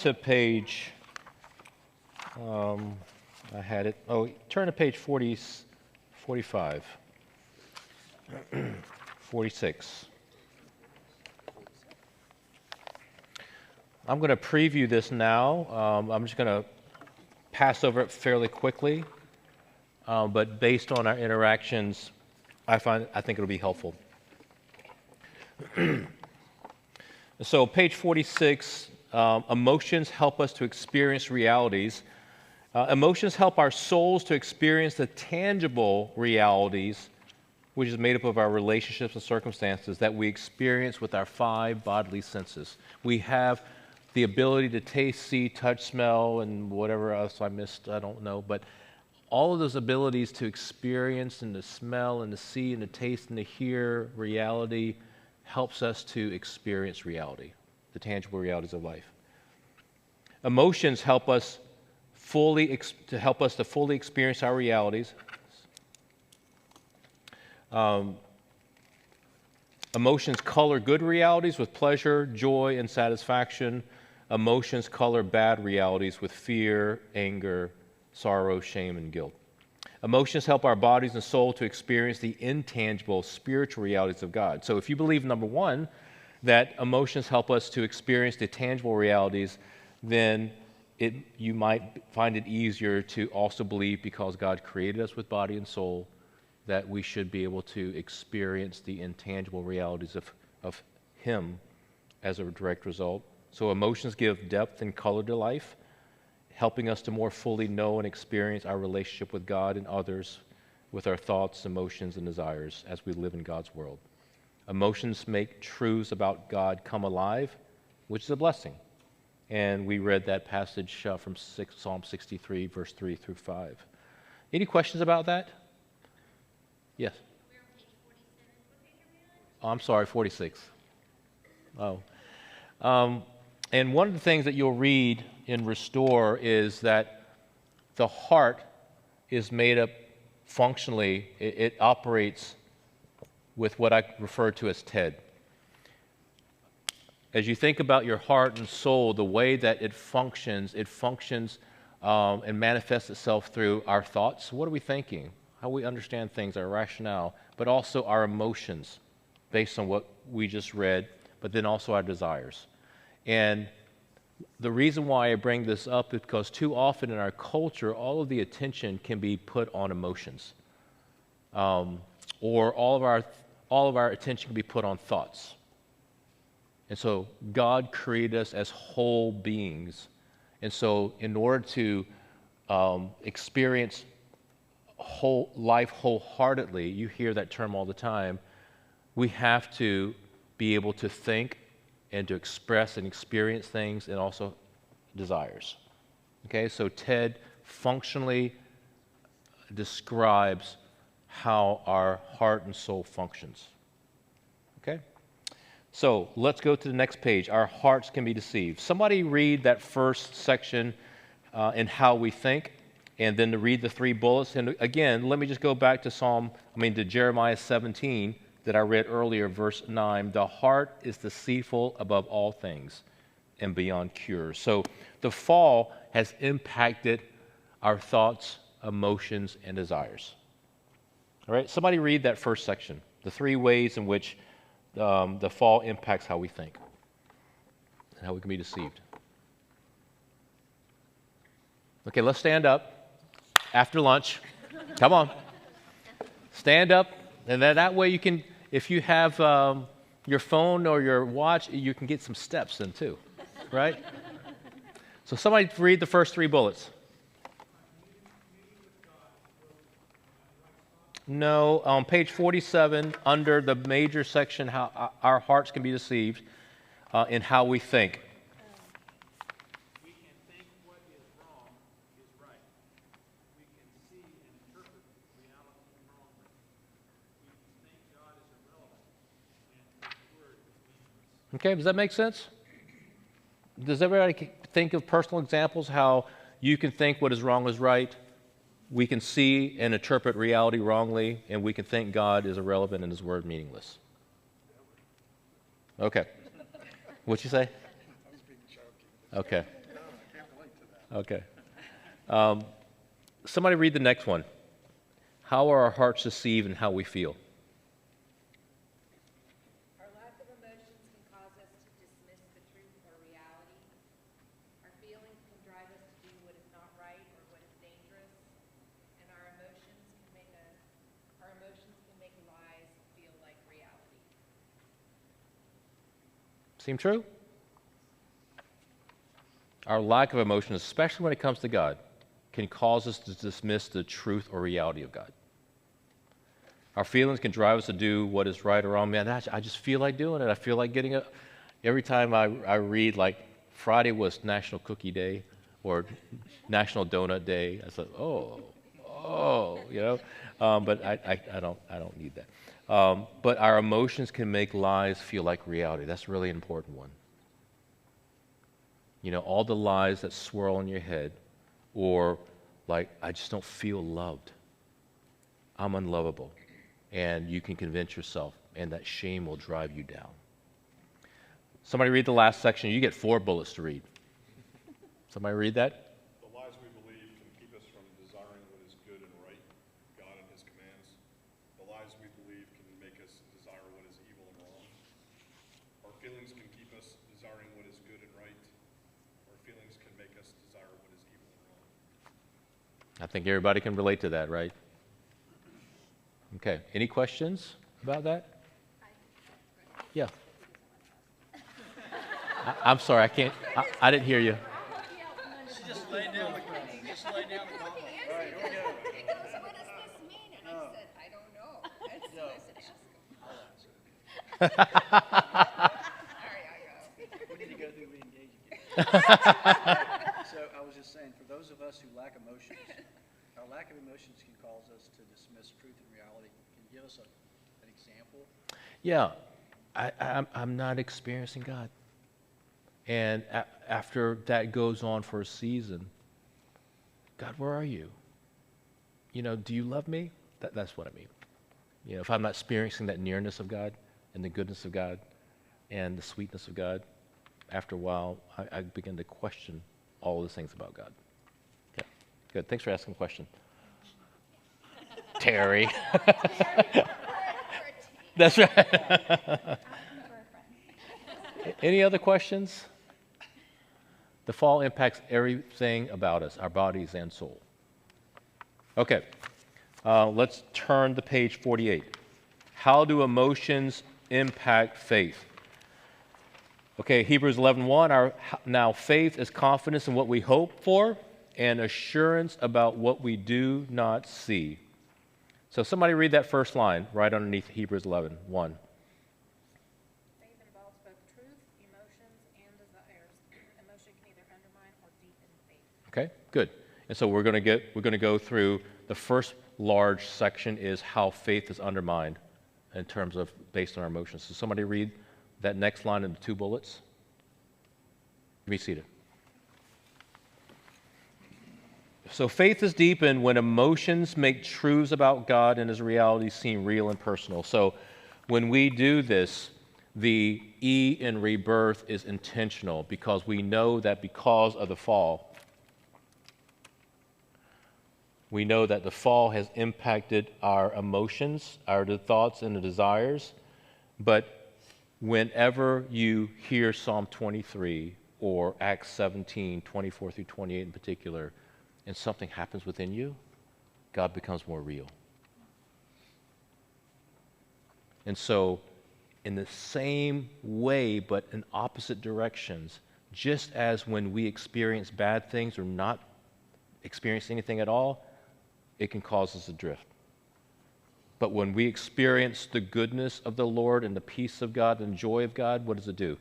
to page, I had it, turn to page 45, 46. I'm going to preview this now. I'm just going to pass over it fairly quickly, but based on our interactions, I think it'll be helpful. So page 46, emotions help us to experience realities. Emotions help our souls to experience the tangible realities, which is made up of our relationships and circumstances that we experience with our 5 bodily senses. We have the ability to taste, see, touch, smell, and whatever else I missed, I don't know. But all of those abilities to experience and to smell and to see and to taste and to hear reality helps us to experience reality, the tangible realities of life. Emotions help us to fully experience our realities. Emotions color good realities with pleasure, joy, and satisfaction. Emotions color bad realities with fear, anger, sorrow, shame, and guilt. Emotions help our bodies and soul to experience the intangible spiritual realities of God. So if you believe, number one, that emotions help us to experience the tangible realities, then you might find it easier to also believe, because God created us with body and soul, that we should be able to experience the intangible realities of Him as a direct result. So emotions give depth and color to life, helping us to more fully know and experience our relationship with God and others with our thoughts, emotions, and desires as we live in God's world. Emotions make truths about God come alive, which is a blessing. And we read that passage from Psalm 63, verse 3 through 5. Any questions about that? Yes? We're on page 47. What page are we on? Oh, I'm sorry, 46. And one of the things that you'll read in Restore is that the heart is made up functionally, it operates with what I refer to as TED. As you think about your heart and soul, the way that it functions and manifests itself through our thoughts. What are we thinking? How we understand things, our rationale, but also our emotions based on what we just read, but then also our desires. And the reason why I bring this up is because too often in our culture, all of the attention can be put on emotions, or all of our attention can be put on thoughts. And so God created us as whole beings, and so in order to experience whole life wholeheartedly, you hear that term all the time, we have to be able to think and to express and experience things, and also desires. Okay, so TED functionally describes how our heart and soul functions. Okay, so let's go to the next page. Our hearts can be deceived. Somebody read that first section in how we think, and then to read the 3 bullets. And again, let me just go back to Jeremiah 17 that I read earlier, verse 9. The heart is deceitful above all things and beyond cure. So the fall has impacted our thoughts, emotions, and desires. All right, somebody read that first section, the 3 ways in which the fall impacts how we think and how we can be deceived. Okay, let's stand up after lunch. Come on. Stand up, and then that way you can, if you have your phone or your watch, you can get some steps in too, right? So somebody read the first 3 bullets. No, on page 47, under the major section, how our hearts can be deceived in how we think. We can think what is wrong is right. We can see and interpret reality wrongly. We can think God is irrelevant and His word is meaningless. Okay, does that make sense? Does everybody think of personal examples how you can think what is wrong is right? We can see and interpret reality wrongly, and we can think God is irrelevant and His word meaningless. Okay. What'd you say? Okay. Okay. Somebody read the next one. How are our hearts deceived in how we feel? Our lack of emotions can cause us to dismiss the truth or reality. Our feelings can drive us to do what is not right or what is dangerous. And our emotions can make lies feel like reality. Seem true? Our lack of emotion, especially when it comes to God, can cause us to dismiss the truth or reality of God. Our feelings can drive us to do what is right or wrong. Man, I just feel like doing it. I feel like getting it. Every time I read, like Friday was National Cookie Day or National Donut Day, I said, but I don't need that. But our emotions can make lies feel like reality. That's a really important one. You know, all the lies that swirl in your head, or like, I just don't feel loved. I'm unlovable. And you can convince yourself, and that shame will drive you down. Somebody read the last section. You get 4 bullets to read. Somebody read that? The lies we believe can keep us from desiring what is good and right, God and His commands. The lies we believe can make us desire what is evil and wrong. Our feelings can keep us desiring what is good and right. Our feelings can make us desire what is evil and wrong. I think everybody can relate to that, right? Okay. Any questions about that? Yeah. I'm sorry, I can't. I didn't hear you. She just laid down the gauntlet. He goes, what does this mean? And I said, I don't know. So I said, ask him. There you go. We need to go through re-engage again. So I was just saying, for those of us who lack emotions, our lack of emotions can cause us to dismiss truth and reality. Can you give us an example? Yeah. I'm not experiencing God. And after that goes on for a season, God, where are you? You know, do you love me? That's what I mean. You know, if I'm not experiencing that nearness of God and the goodness of God and the sweetness of God, after a while, I begin to question all those things about God. Okay, good. Thanks for asking the question. Terry. That's right. Any other questions? The fall impacts everything about us, our bodies and soul. Okay, let's turn to page 48. How do emotions impact faith? Okay, Hebrews 11:1. Now faith is confidence in what we hope for and assurance about what we do not see. So somebody read that first line right underneath Hebrews 11:1. Faith involves both truth, emotions, and desires. Emotion can either undermine or deepen faith. Okay, good. And so we're going to go through the first large section is how faith is undermined in terms of based on our emotions. So somebody read that next line in the 2 bullets. Be seated. So faith is deepened when emotions make truths about God and His reality seem real and personal. So when we do this, the E in rebirth is intentional because we know that because of the fall, we know that the fall has impacted our emotions, our thoughts and the desires. But whenever you hear Psalm 23 or Acts 17, 24 through 28 in particular, and something happens within you, God becomes more real. And so, in the same way, but in opposite directions, just as when we experience bad things or not experience anything at all, it can cause us to drift. But when we experience the goodness of the Lord and the peace of God and joy of God, what does it do?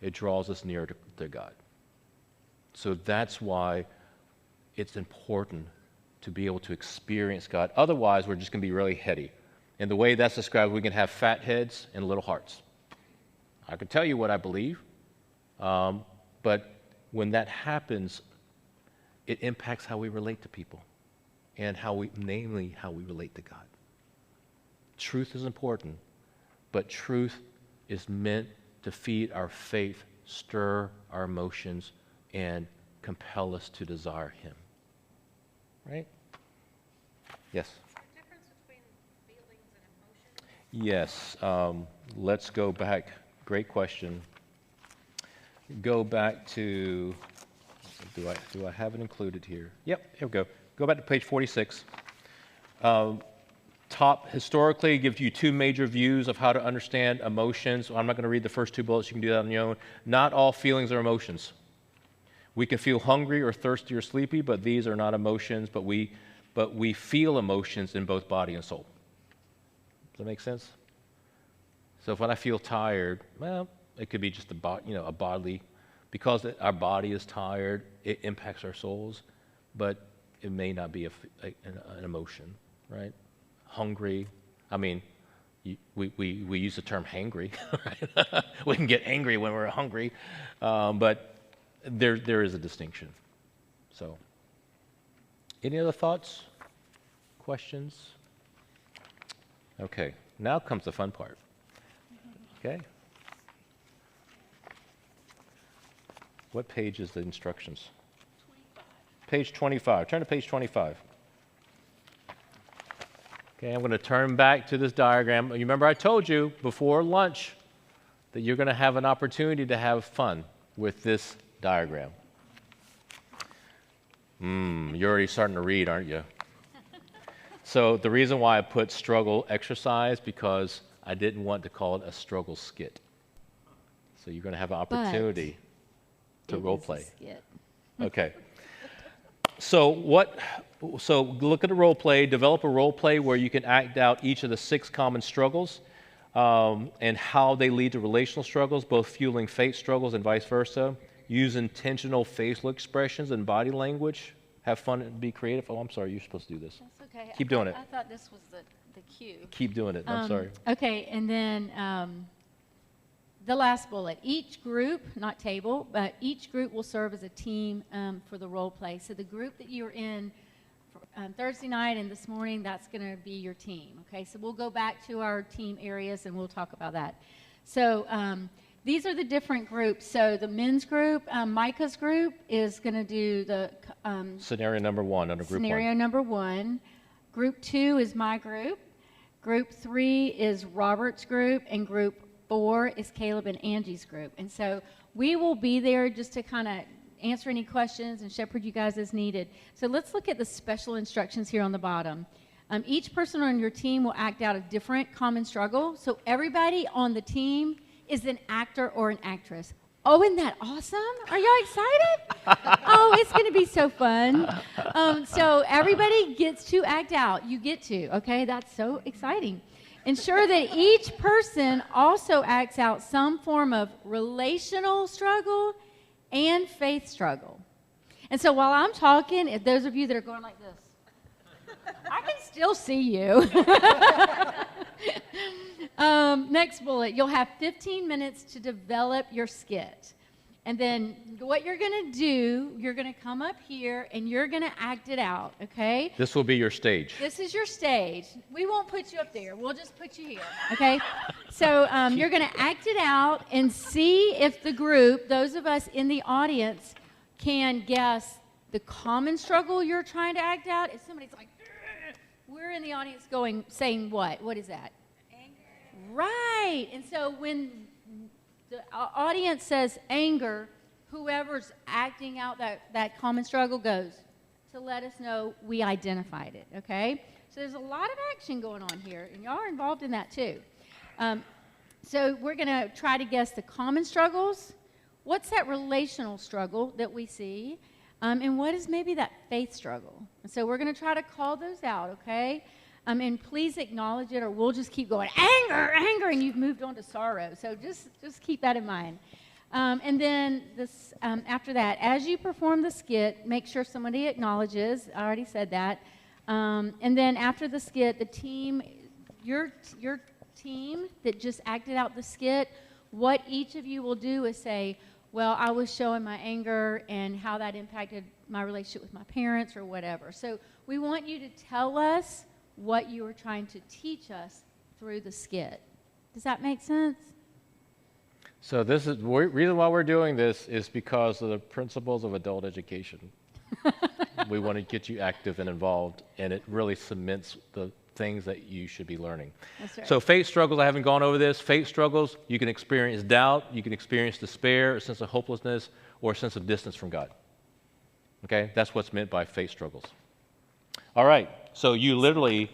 It draws us nearer to God. So that's why it's important to be able to experience God. Otherwise, we're just going to be really heady. And the way that's described, we can have fat heads and little hearts. I can tell you what I believe, but when that happens, it impacts how we relate to people and namely how we relate to God. Truth is important, but truth is meant to feed our faith, stir our emotions, and compel us to desire him. Right? Yes? Is there a difference between feelings and emotions? Yes. Let's go back. Great question. Go back to, do I have it included here? Yep, here we go. Go back to page 46. Historically, it gives you two major views of how to understand emotions. I'm not going to read the first two bullets. You can do that on your own. Not all feelings are emotions. We can feel hungry or thirsty or sleepy, but these are not emotions, but we feel emotions in both body and soul. Does that make sense? So if when I feel tired, well, it could be just a bodily, because our body is tired, it impacts our souls, but it may not be an emotion, right? Hungry, I mean, we use the term hangry, right? We can get angry when we're hungry, but there is a distinction. So, any other thoughts, questions? Okay, now comes the fun part. Okay. What page is the instructions? 25. Page 25. Turn to page 25. Okay, I'm going to turn back to this diagram. You remember I told you before lunch that you're going to have an opportunity to have fun with this diagram. You're already starting to read, aren't you? So the reason why I put struggle exercise, because I didn't want to call it a struggle skit. So you're going to have an opportunity to role play. Okay. So look at the role play. Develop a role play where you can act out each of the 6 common struggles and how they lead to relational struggles, both fueling fate struggles and vice versa. Use intentional facial expressions and body language. Have fun and be creative. Oh, I'm sorry. You're supposed to do this. That's okay. Keep doing it. I thought this was the cue. Keep doing it. I'm sorry. Okay, and then the last bullet. Each group, not table, but each group will serve as a team for the role play. So the group that you're in Thursday night and this morning, that's going to be your team. Okay, so we'll go back to our team areas and we'll talk about that. So these are the different groups. So the men's group, Micah's group, is going to do the Scenario number 1 under group 1. scenario number 1. Group 2 is my group. Group 3 is Robert's group, and group 4 is Caleb and Angie's group. And so we will be there just to kind of answer any questions and shepherd you guys as needed. So let's look at the special instructions here on the bottom. Each person on your team will act out a different common struggle. So everybody on the team is an actor or an actress. Oh, isn't that awesome? Are y'all excited? Oh, it's going to be so fun. So everybody gets to act out. You get to, okay? That's so exciting. Ensure that each person also acts out some form of relational struggle and faith struggle. And so while I'm talking, if those of you that are going like this, I can still see you. Next bullet, you'll have 15 minutes to develop your skit. And then what you're going to do, you're going to come up here and you're going to act it out, okay? This will be your stage. This is your stage. We won't put you up there. We'll just put you here, okay? So you're going to act it out and see if the group, those of us in the audience, can guess the common struggle you're trying to act out. If somebody's like, "Ugh," we're in the audience saying what? What is that? Anger. Right. And so when the audience says anger, whoever's acting out that common struggle goes to let us know we identified it, okay? So there's a lot of action going on here, and y'all are involved in that too. So we're going to try to guess the common struggles. What's that relational struggle that we see? And what is maybe that faith struggle? And so we're going to try to call those out, okay? And please acknowledge it, or we'll just keep going, anger, anger, and you've moved on to sorrow. So just keep that in mind. And then this, after that, as you perform the skit, make sure somebody acknowledges. I already said that. And then after the skit, the team, your team that just acted out the skit, what each of you will do is say, well, I was showing my anger and how that impacted my relationship with my parents or whatever. So we want you to tell us what you were trying to teach us through the skit. Does that make sense? So this is reason why we're doing this is because of the principles of adult education. We want to get you active and involved, and it really cements the things that you should be learning. That's right. So faith struggles, I haven't gone over this. Faith struggles, you can experience doubt, you can experience despair, a sense of hopelessness, or a sense of distance from God. Okay, that's what's meant by faith struggles. All right, so you literally